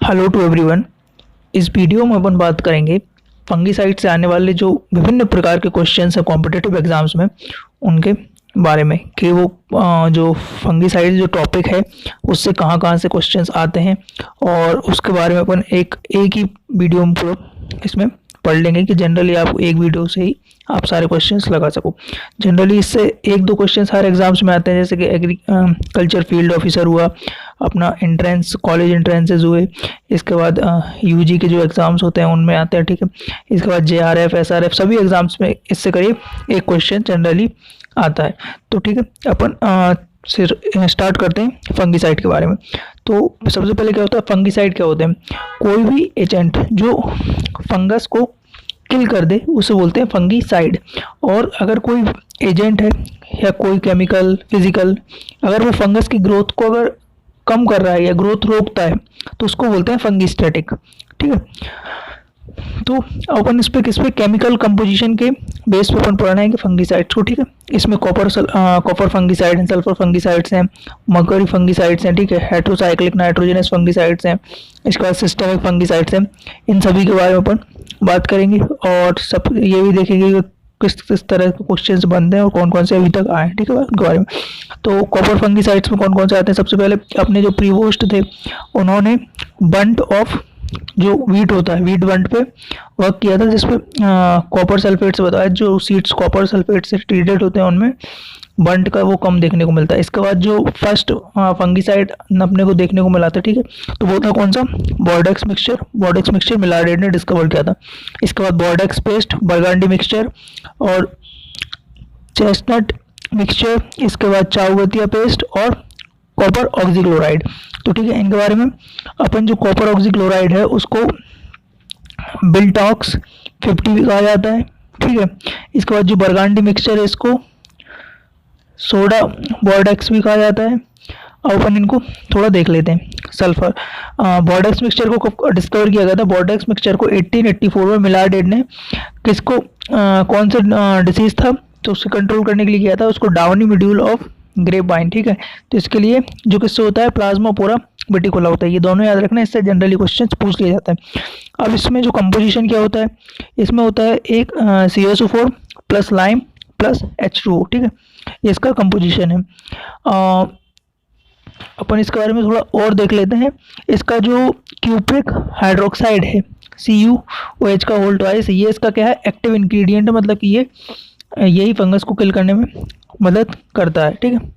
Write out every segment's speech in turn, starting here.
Hello to everyone. इस वीडियो में अपन बात करेंगे फंगीसाइड से आने वाले जो विभिन्न प्रकार के क्वेश्चंस हैं कॉम्पिटिटिव एग्जाम्स में, उनके बारे में कि वो जो फंगीसाइड जो टॉपिक है उससे कहाँ कहाँ से क्वेश्चंस आते हैं, और उसके बारे में अपन एक ही वीडियो में पूरा इसमें पढ़ लेंगे कि जनरली आप एक वीडियो से ही आप सारे क्वेश्चंस लगा सको। जनरली इससे एक दो क्वेश्चंस हर एग्जाम्स में आते हैं, जैसे कि एग्रीकल्चर फील्ड ऑफिसर हुआ, अपना एंट्रेंस कॉलेज एंट्रेंसेस हुए, इसके बाद यूजी के जो एग्ज़ाम्स होते हैं उनमें आते हैं, ठीक है। इसके बाद जेआरएफ एसआरएफ सभी एग्ज़ाम्स में इससे करीब एक क्वेश्चन जनरली आता है। तो ठीक है, अपन फिर स्टार्ट करते हैं फंगीसाइड के बारे में। तो सबसे पहले क्या होता है, फंगीसाइड क्या होते हैं? कोई भी एजेंट जो फंगस को किल कर दे उसे बोलते हैं फंगीसाइड। और अगर कोई एजेंट है या कोई केमिकल फिजिकल अगर वो फंगस की ग्रोथ को अगर कम कर रहा है या ग्रोथ रोकता है तो उसको बोलते हैं फंगीस्टैटिक, ठीक है। तो अपन इस पे केमिकल कंपोजिशन के बेस पे अपन पढ़ना है कि फंगीसाइड्स को, ठीक है। इसमें कॉपर फंगीसाइड हैं, सल्फर फंगीसाइड्स हैं, मर्करी फंगीसाइड्स हैं, ठीक है, हेट्रोसाइक्लिक नाइट्रोजनस फंगीसाइड्स हैं, इसके बाद सिस्टेमिक फंगीसाइड्स हैं। इन सभी के बारे में अपन बात करेंगे और सब ये भी देखेंगे कि किस तरह के क्वेश्चंस बनते हैं और कौन कौन से अभी तक आए, ठीक है, उनके बारे में। तो कॉपर फंगीसाइड्स में कौन कौन से आते हैं? सबसे पहले अपने जो प्रीवोस्ट थे उन्होंने बंट ऑफ जो वीट होता है, वीट बंट पे वर्क किया था, जिसपे कॉपर सल्फेट से बताया जो सीड्स कॉपर सल्फेट से ट्रीटेड होते हैं उनमें बंट का वो कम देखने को मिलता है। इसके बाद जो फर्स्ट फंगीसाइड अपने को देखने को मिला था, ठीक है, तो वो था कौन सा? बॉर्डेक्स मिक्सचर मिलारेट ने डिस्कवर किया था। इसके बाद बॉर्डेक्स पेस्ट, बरगांडी मिक्सचर और चेस्टनट मिक्सचर, इसके बाद चाउगतिया पेस्ट और कॉपर ऑक्सीक्लोराइड। तो ठीक है, इनके बारे में अपन जो कॉपर ऑक्सीक्लोराइड है उसको बिल्टॉक्स 50 भी कहा जाता है, ठीक है। इसके बाद जो बरगांडी मिक्सचर है इसको सोडा बॉर्डेक्स भी कहा जाता है। अब अपन इनको थोड़ा देख लेते हैं। सल्फर बॉर्डेक्स मिक्सचर को कब डिस्कवर किया गया था? बॉर्डेक्स मिक्सचर को 1884 में मिलारेट ने किसको कौन सा डिसीज था तो उससे कंट्रोल करने के लिए किया था? उसको डाउनी मिड्यूल ऑफ ग्रेप वाइन, ठीक है। तो इसके लिए जो किससे होता है? प्लाज्मापोरा बेटिकोला होता है। ये दोनों याद रखना, इससे जनरली क्वेश्चन पूछ लिया जाता है। अब इसमें जो कंपोजिशन क्या होता है, इसमें होता है एक CSO4 plus lime plus H2O, ठीक है, ये इसका कंपोजिशन है। अपन इसके बारे में थोड़ा और देख लेते हैं। इसका जो क्यूप्रिक हाइड्रोक्साइड है CuOH का होल ट्वाइस, ये इसका क्या है? एक्टिव इंग्रेडिएंट है, मतलब कि ये यही फंगस को किल करने में मदद करता है, ठीक है।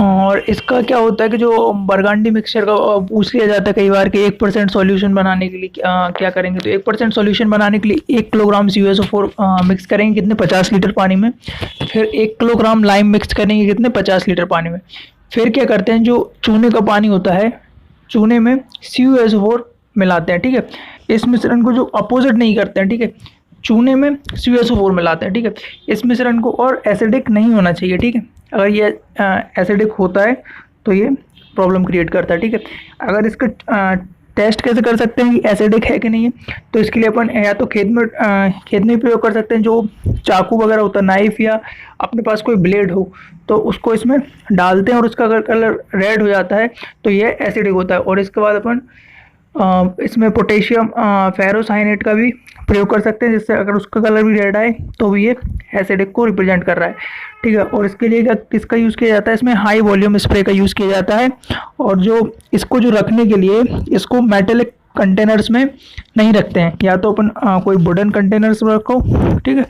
और इसका क्या होता है कि जो बरगांडी मिक्सचर का पूछ लिया जाता है कई बार कि 1% सॉल्यूशन बनाने के लिए क्या करेंगे? तो 1% सॉल्यूशन बनाने के लिए 1 किलोग्राम CuSO4 मिक्स करेंगे कितने? 50 लीटर पानी में। फिर 1 किलोग्राम लाइम मिक्स करेंगे कितने? 50 लीटर पानी में। फिर क्या करते हैं, जो चूने का पानी होता है चूने में CuSO4 मिलाते हैं, ठीक है। इस मिश्रण को जो अपोजिट नहीं करते हैं, ठीक है, चूने में CuSO4 मिलाते हैं, ठीक है। इस मिश्रण को और एसिडिक नहीं होना चाहिए, ठीक है। अगर ये एसिडिक होता है तो ये प्रॉब्लम क्रिएट करता है, ठीक है। अगर इसका टेस्ट कैसे कर सकते हैं कि एसिडिक है कि नहीं है, तो इसके लिए अपन या तो खेत में प्रयोग कर सकते हैं, जो चाकू वगैरह होता है, नाइफ, या अपने पास कोई ब्लेड हो तो उसको इसमें डालते हैं और उसका अगर कलर रेड हो जाता है तो ये एसिडिक होता है। और इसके बाद अपन इसमें पोटेशियम फेरोसाइनेट का भी प्रयोग कर सकते हैं, जिससे अगर उसका कलर भी रेड आए तो भी ये एसिडिक को रिप्रेजेंट कर रहा है, ठीक है। और इसके लिए किसका यूज़ किया जाता है? इसमें हाई वॉल्यूम स्प्रे का यूज़ किया जाता है। और जो इसको जो रखने के लिए इसको मेटेलिक कंटेनर्स में नहीं रखते हैं, या तो अपन कोई वुडन कंटेनर्स में रखो, ठीक है,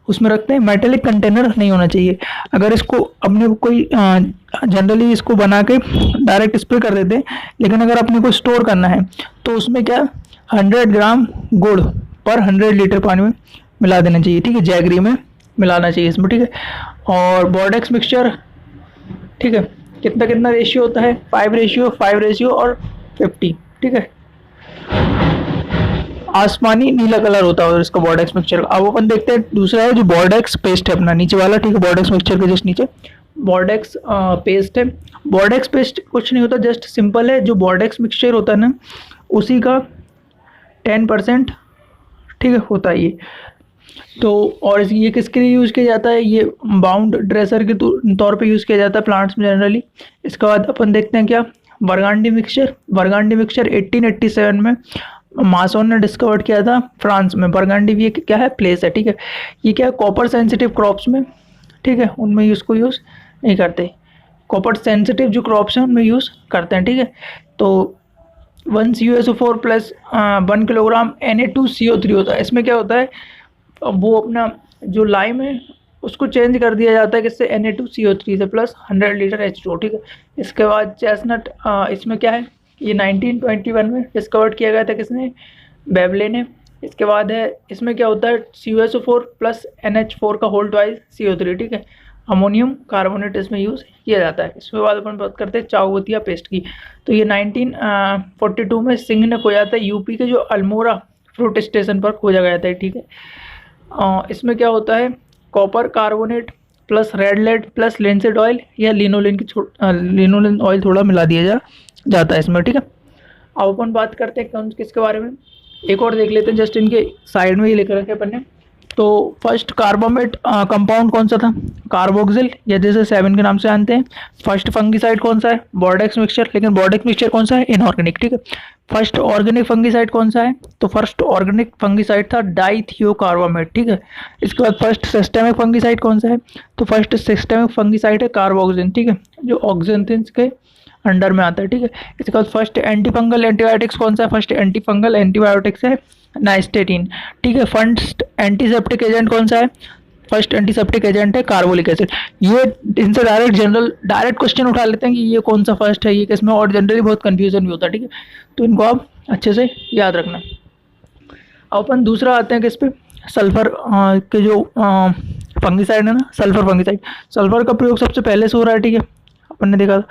उसमें रखते हैं। मेटेलिक कंटेनर नहीं होना चाहिए। अगर इसको अपने को कोई जनरली इसको बना के डायरेक्ट स्प्रे कर देते हैं, लेकिन अगर अपने को स्टोर करना है तो उसमें क्या 100 ग्राम गुड़ पर 100 लीटर पानी में मिला देना चाहिए, ठीक है, जैगरी में मिलाना चाहिए इसमें, ठीक है। और बॉर्डेक्स मिक्सचर, ठीक है, कितना कितना रेशियो होता है? 5 और 50, ठीक है। आसमानी नीला कलर होता है इसका बॉर्डेक्स मिक्सचर का। अब अपन देखते हैं दूसरा है जो बॉर्डेक्स पेस्ट है अपना नीचे वाला, ठीक है, बॉर्डेक्स मिक्सचर के जस्ट नीचे बॉर्डेक्स पेस्ट है। बॉर्डेक्स पेस्ट कुछ नहीं होता, जस्ट सिंपल है, जो बॉर्डेक्स मिक्सचर होता है ना उसी का 10%, ठीक है, होता है ये। तो और ये किसके लिए यूज़ किया जाता है? ये बाउंड ड्रेसर के तौर पे यूज़ किया जाता है प्लांट्स में जनरली। इसके बाद अपन देखते हैं क्या बरगांडी मिक्सचर 1887 में मासोन ने डिस्कवर किया था फ्रांस में। बरगांडी भी क्या है, प्लेस है, ठीक है। ये क्या है, कॉपर सेंसिटिव क्रॉप्स में, ठीक है, उनमें इसको यूज़ नहीं करते। कॉपर सेंसिटिव जो क्रॉप्स हैं उनमें यूज़ करते हैं, ठीक है। तो 1 CuSO4 प्लस 1 किलोग्राम Na2CO3 होता है। इसमें क्या होता है, वो अपना जो लाइम है उसको चेंज कर दिया जाता है किससे, Na2CO3 से प्लस 100 लीटर H2O, ठीक है। इसके बाद चेस्टनट, इसमें क्या है, ये 1921 में डिस्कवर किया गया था, किसने, बेवले ने। इसके बाद है, इसमें क्या होता है, CuSO4 प्लस NH4 का होल ट्वाइस CO3, ठीक है। अमोनियम कार्बोनेट इसमें यूज़ किया जाता है। इसके बाद अपन बात करते हैं चावतिया पेस्ट की। तो ये 1942 में सिंह ने खोजा था, यूपी के जो अल्मोड़ा फ्रूट स्टेशन पर खोजा गया था, ठीक है। इसमें क्या होता है, copper carbonate plus red lead plus linseed oil या लिनोलिन ऑयल थोड़ा मिला दिया जाता है इसमें, ठीक है। अब अपन बात करते हैं किसके बारे में, एक और देख लेते हैं, जस्ट इनके साइड में ये लिख रखे अपन ने। तो फर्स्ट कार्बामेट कंपाउंड कौन सा था, कार्बोक्सिल, या जैसे 7 के नाम से जानते हैं। फर्स्ट फंगीसाइड कौन सा है, बॉर्डेक्स मिक्सचर, लेकिन बॉर्डेक्स मिक्सचर कौन सा है, इनऑर्गेनिक, ठीक है। फर्स्ट ऑर्गेनिक फंगीसाइड कौन सा है, तो फर्स्ट ऑर्गेनिक फंगीसाइड था डाइथियोकार्बामेट, ठीक है। इसके बाद फर्स्ट सिस्टेमिक फंगीसाइड कौन सा है, तो फर्स्ट सिस्टेमिक फंगीसाइड है कार्बोक्सिन, ठीक है, जो ऑक्जेंथिन्स के अंडर में आता है, ठीक है। इसके बाद फर्स्ट एंटी फंगल एंटीबायोटिक्स कौन सा है, फर्स्ट एंटी फंगल एंटीबायोटिक्स है नाइस्टेटिन, ठीक है। फर्स्ट एंटीसेप्टिक एजेंट कौन सा है, फर्स्ट एंटीसेप्टिक एजेंट है कार्बोलिक एसिड। ये इनसे डायरेक्ट क्वेश्चन उठा लेते हैं कि ये कौन सा फर्स्ट है, ये किसमें, और जनरली बहुत कंफ्यूजन भी होता है, ठीक है। तो इनको आप अच्छे से याद रखना। अब अपन दूसरा आते हैं किस पे, सल्फर के जो फंगीसाइड है ना, सल्फर फंगीसाइड। सल्फर का प्रयोग सबसे पहले से हो रहा है, ठीक है, अपन ने देखा था।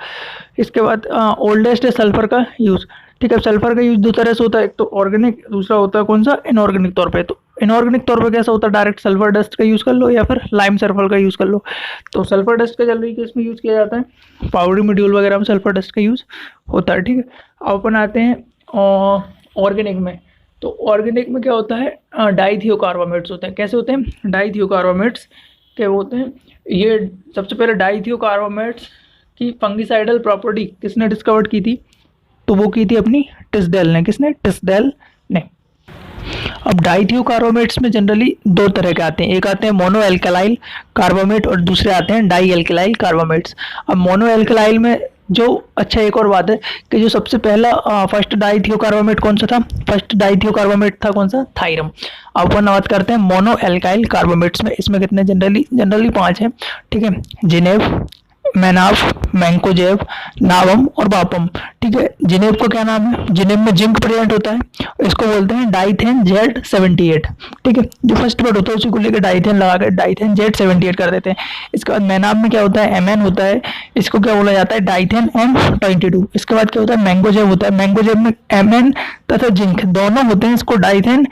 इसके बाद ओल्डेस्ट है सल्फर का यूज़, ठीक है। सल्फर का यूज़ दो तरह से होता है, एक तो ऑर्गेनिक, दूसरा होता है कौन सा, इनऑर्गेनिक तौर पे। तो इनऑर्गेनिक तौर पे कैसा होता है, डायरेक्ट सल्फर डस्ट का यूज़ कर लो या फिर लाइम सल्फर का यूज़ कर लो। तो सल्फर डस्ट का जनरली किसमें यूज़ किया जाता है, पाउडर मॉड्यूल वगैरह में सल्फर डस्ट का यूज़ होता है, ठीक है। अब अपन आते हैं ऑर्गेनिक में। तो ऑर्गेनिक में क्या होता है, डाइथियोकार्बामेट्स होते हैं। कैसे होते हैं, डाइथियोकार्बामेट्स क्या होते हैं, ये सबसे पहले डाइथियोकार्बामेट्स की फंगीसाइडल प्रॉपर्टी किसने डिस्कवर की थी, तो वो की थी अपनी टिस्डेल ने। किसने, टिस्डेल ने। अब डाइथियोकार्बामेट्स में जनरली दो तरह के आते हैं, एक आते हैं मोनो एल्कलाइल कार्बामेट और दूसरे आते हैं डाई एल्कलाइल कार्बामेट्स। अब मोनो एल्कलाइल में जो अच्छा एक और बात है कि जो सबसे पहला फर्स्ट डाइथियोकार्बामेट कौन सा था, फर्स्ट डाइथियोकार्बामेट था कौन सा, थायरम। अब अपन बात करते हैं मोनो एल्काइल कार्बामेट्स में। इसमें कितने, जनरली 5 हैं, ठीक है। जिनेव, मैनाफ, मैंकोजेब, नावम और बापम, ठीक है। जिनेव का क्या नाम है, जिनेव में जिंक प्रेजेंट होता है, इसको बोलते हैं डाइथेन Z78, ठीक है। जो फर्स्ट वर्ड होता है उसी को लेकर डाइथेन लगा कर डाइथेन Z78 कर देते हैं। इसके बाद मैनाफ में क्या होता है, Mn होता है, इसको क्या बोला जाता है, डाइथेन M22। इसके बाद क्या होता है, मैंगोजेब होता है, मैंगोजेब में Mn तथा जिंक दोनों होते हैं, इसको डाइथेन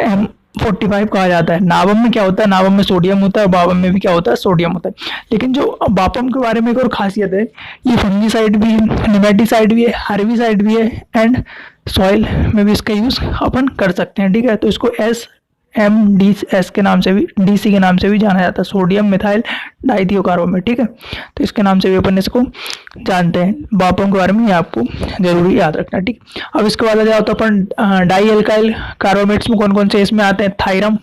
M45 कहा जाता है। नावम में क्या होता है, नावम में सोडियम होता है, और बावम में भी क्या होता है, सोडियम होता है। लेकिन जो बापम के बारे में एक और खासियत है, ये फंगीसाइड भी है, निमेटिसाइड भी है, हर्बिसाइड भी है, एंड सॉइल में भी इसका यूज़ अपन कर सकते हैं, ठीक है। तो इसको SMDS के नाम से भी, DC के नाम से भी जाना जाता है, सोडियम मिथाइल डाइथियोकार्बामेट, ठीक है। तो इसके नाम से भी अपन इसको जानते हैं। बापम के बारे में ये आपको जरूरी याद रखना, ठीक। अब इसके बाद आ जाओ तो अपन डाई एल्काइल कार्बामेट्स में कौन कौन से इसमें आते हैं, थायरम,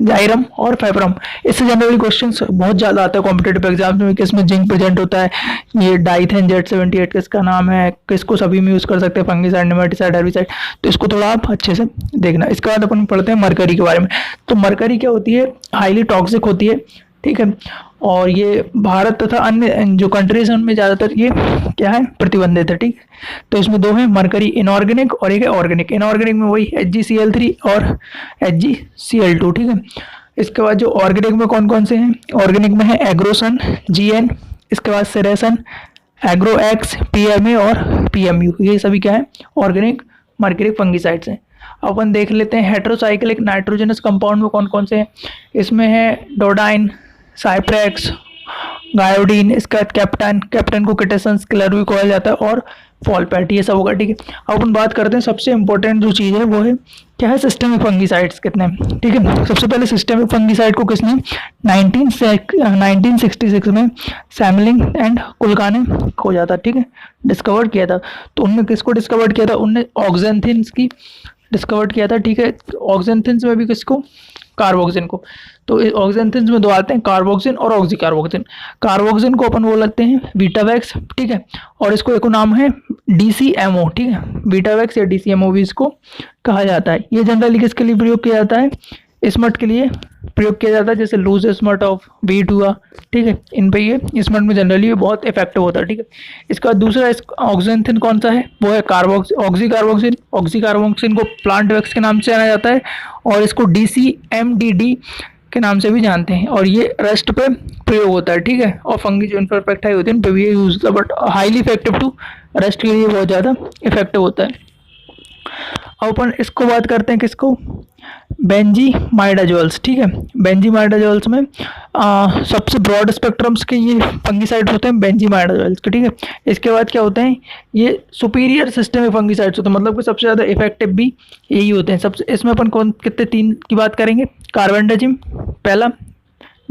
जाइरम और फेबरम। इससे जनरली क्वेश्चंस बहुत ज़्यादा आते हैं कॉम्पिटेटिव एग्जाम्स में, किसमें जिंक प्रेजेंट होता है, ये डाइथेन Z78 किसका नाम है, किसको सभी में यूज़ कर सकते हैं, फंगीसाइड, निमेटिसाइड, हर्बिसाइड। तो इसको थोड़ा आप अच्छे से देखना। इसके बाद अपन पढ़ते हैं मरकरी के बारे में। तो मरकरी क्या होती है, हाईली टॉक्सिक होती है, ठीक है। और ये भारत तथा अन्य जो कंट्रीज हैं उनमें ज़्यादातर ये क्या है, प्रतिबंधित है, ठीक है। तो इसमें दो हैं, मरकरी इनऑर्गेनिक और एक है ऑर्गेनिक। इनऑर्गेनिक में वही HgCl3 और HgCl2, ठीक है। इसके बाद जो ऑर्गेनिक में कौन कौन से हैं, ऑर्गेनिक में है एग्रोसन, GN, इसके बाद सेरेसन, एग्रोएक्स, PMA और PMU, ये सभी क्या है, ऑर्गेनिक मरकरी फंगीसाइड्स हैं। अपन देख लेते हैं हेटेरोसाइक्लिक नाइट्रोजनस कंपाउंड में कौन कौन से हैं। इसमें है डोडाइन, साइप्रेक्स, गायोडीन, इसका कैप्टन को किटेशंस किलर भी कहा जाता है, और फॉलपैट, ये सब होगा। ठीक है, अब अपन बात करते हैं सबसे इंपॉर्टेंट जो चीज़ है वो है क्या है, सिस्टमिक फंगीसाइड्स कितने हैं। ठीक है, सबसे पहले सिस्टमिक फंगीसाइड को किसने 1966 में सैमलिंग एंड कुलका ने खोजा था। ठीक है, डिस्कवर किया था। तो उनने किसको डिस्कवर किया था, उनने ऑक्जेंथिन्स की डिस्कवर किया था। ठीक है, ऑक्जेंथिन्स में भी किसको, कार्बोक्सिन को। तो ऑक्जेंथिन्स में दो आते हैं, कार्बोक्सिन और ऑक्सीकार्बोक्सिन। कार्बोक्सिन को अपन बोलते हैं बीटावैक्स। ठीक है, और इसको एक नाम है डीसीएमओ। ठीक है, बीटावैक्स या डीसीएमओ भी इसको कहा जाता है। ये जनरली किसके लिए प्रयोग किया जाता है, स्मट के लिए प्रयोग किया जाता है, जैसे लूज स्मट ऑफ वीट हुआ। ठीक है, इन पे ये स्मट में जनरली बहुत इफेक्टिव होता है। ठीक है, इसका दूसरा ऑक्जेंथिन कौन सा है, वो है ऑक्सीकार्बोक्सिन। ऑक्सीकार्बोक्सिन को प्लांट वैक्स के नाम से जाना जाता है, और इसको डीसीएमडीडी के नाम से भी जानते हैं, और ये रस्ट पे प्रयोग होता है। ठीक है, और फंगी जो इन्फेक्टाई होती है उन पे भी ये यूज होता है, but highly effective to rust के लिए बहुत ज़्यादा इफेक्टिव होता है। अब अपन इसको बात करते हैं किसको, बेंजीमाइडाजोल्स। ठीक है, बेंजीमाइडाजोल्स में सबसे ब्रॉड स्पेक्ट्रम्स के ये फंगीसाइड्स होते हैं बेंजीमाइडाजोल्स के। ठीक है, इसके बाद क्या होते हैं, ये सुपीरियर सिस्टमिक फंगीसाइड्स होते हैं, मतलब कि सबसे ज़्यादा इफेक्टिव भी यही होते हैं। सबसे इसमें अपन कौन कितने तीन की बात करेंगे, कार्बेंडाजिम पहला,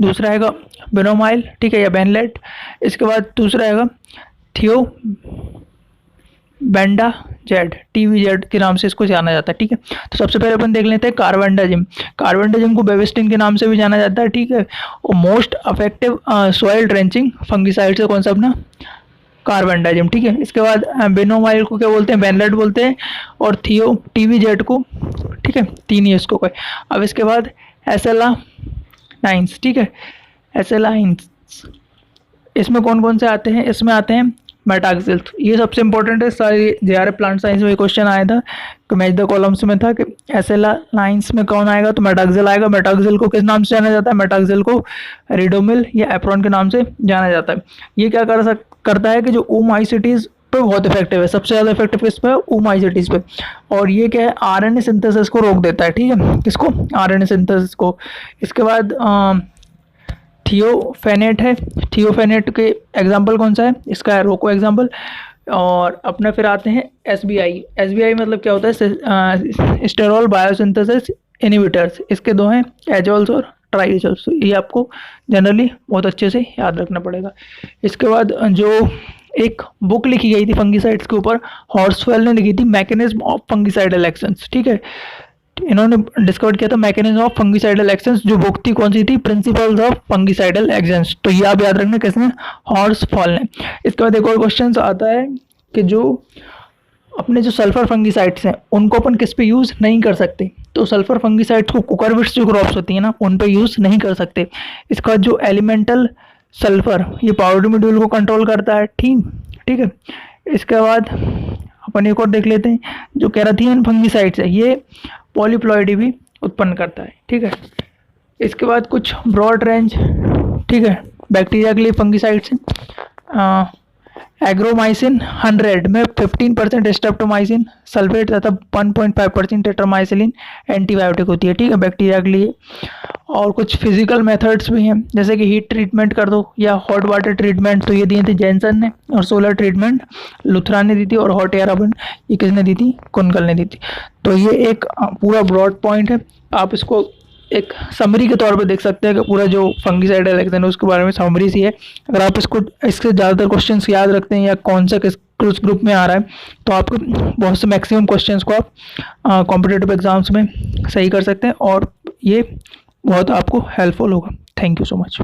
दूसरा हैगा बेनोमाइल, ठीक है, या बेनलेट। इसके बाद दूसरा हैगा थियो बेंडा जेड, टीवीजेड के नाम से इसको जाना जाता है। ठीक है, तो सबसे पहले अपन देख लेते हैं कार्बेंडाजिम। कार्बेंडाजिम को बेविस्टिन के नाम से भी जाना जाता है। ठीक है, और most affective soil drenching fungicide से कौन सा अपना कार्बेंडाजिम। ठीक है, इसके बाद बेनोमाइल को क्या बोलते हैं, बेनलेट बोलते हैं, और थियो टीवीजेड को। ठीक है, तीन ही इसको कहे। अब इसके बाद एसेलानाइंस। ठीक है, एसेलाइंस इसमें कौन कौन से आते हैं, इसमें आते हैं मेटाक्सिल। ये सबसे इंपॉर्टेंट है, सारी जेआरएफ प्लांट साइंस में क्वेश्चन आया था कि मैच द कॉलम्स में था कि एसेलानाइंस में कौन आएगा, तो मेटाक्सिल आएगा। मेटाक्सिल को किस नाम से जाना जाता है, मेटाक्सिल को रिडोमिल या एप्रोन के नाम से जाना जाता है। ये क्या करता है कि जो ओमाइसिटीज पे बहुत इफेक्टिव है, सबसे ज़्यादा इफेक्टिव किस पे, ओमाइसिटीज पे, और ये क्या है, आरएनए सिंथेसिस को रोक देता है। ठीक है, किसको, आरएनए सिंथेसिस को। इसके बाद थियोफेनेट है, थियोफेनेट के एग्जाम्पल कौन सा है, इसका है रोको एग्जाम्पल। और अपना फिर आते हैं एसबीआई। एसबीआई मतलब क्या होता है, स्टेरॉल बायोसिंथेसिस इनहिबिटर्स। इसके दो हैं, एजोल्स और ट्राइएजोल्स। ये आपको जनरली बहुत अच्छे से याद रखना पड़ेगा। इसके बाद जो एक बुक लिखी गई थी फंगीसाइड्स के ऊपर, हॉर्सफेल ने लिखी थी, मैकेनिज्म ऑफ फंगीसाइडल एक्शंस। ठीक है, इन्होंने डिस्कवर किया था मैकेनिज्म ऑफ फंगीसाइडल एक्शंस। जो बुक थी कौन सी थी, प्रिंसिपल्स ऑफ फंगीसाइडल एक्शंस। तो ये आप याद रखना, किसने, हॉर्सफॉल ने। इसके बाद एक और क्वेश्चन आता है कि जो अपने जो सल्फर फंगीसाइड्स हैं उनको अपन किस पे यूज़ नहीं कर सकते, तो सल्फर फंगीसाइड्स को कुकरबिट्स जो क्रॉप्स होती है ना उन पे यूज़ नहीं कर सकते। इसका जो एलिमेंटल सल्फर, ये पाउडर मॉड्यूल को कंट्रोल करता है। ठीक है, इसके बाद अपन एक और देख लेते हैं, जो कैराथियन फंगीसाइड्स है ये पॉलीप्लॉइडी भी उत्पन्न करता है। ठीक है, इसके बाद कुछ ब्रॉड रेंज, ठीक है, बैक्टीरिया के लिए फंगीसाइड्स हैं। एग्रोमाइसिन 100 में 15% स्ट्रेप्टोमाइसिन सल्फेट तथा 1.5% टेट्रामाइसिलिन एंटीबायोटिक होती है। ठीक है, बैक्टीरिया के लिए। और कुछ फिजिकल मेथड्स भी हैं, जैसे कि हीट ट्रीटमेंट कर दो या हॉट वाटर ट्रीटमेंट, तो ये दिए थे जैनसन ने। और सोलर ट्रीटमेंट लुथरा ने दी थी, और हॉट एयर ओवन ये किसने दी थी, कुनकल ने दी थी। तो ये एक पूरा ब्रॉड पॉइंट है, आप इसको एक समरी के तौर पे देख सकते हैं कि पूरा जो फंगीसाइडल एक्शन है उसके बारे में समरी सी है। अगर आप इसके ज़्यादातर क्वेश्चंस याद रखते हैं या कौन सा किस ग्रुप में आ रहा है, तो आपको बहुत से मैक्सिमम क्वेश्चंस को आप कॉम्पिटिटिव एग्जाम्स में सही कर सकते हैं, और ये बहुत आपको हेल्पफुल होगा। Thank you so much.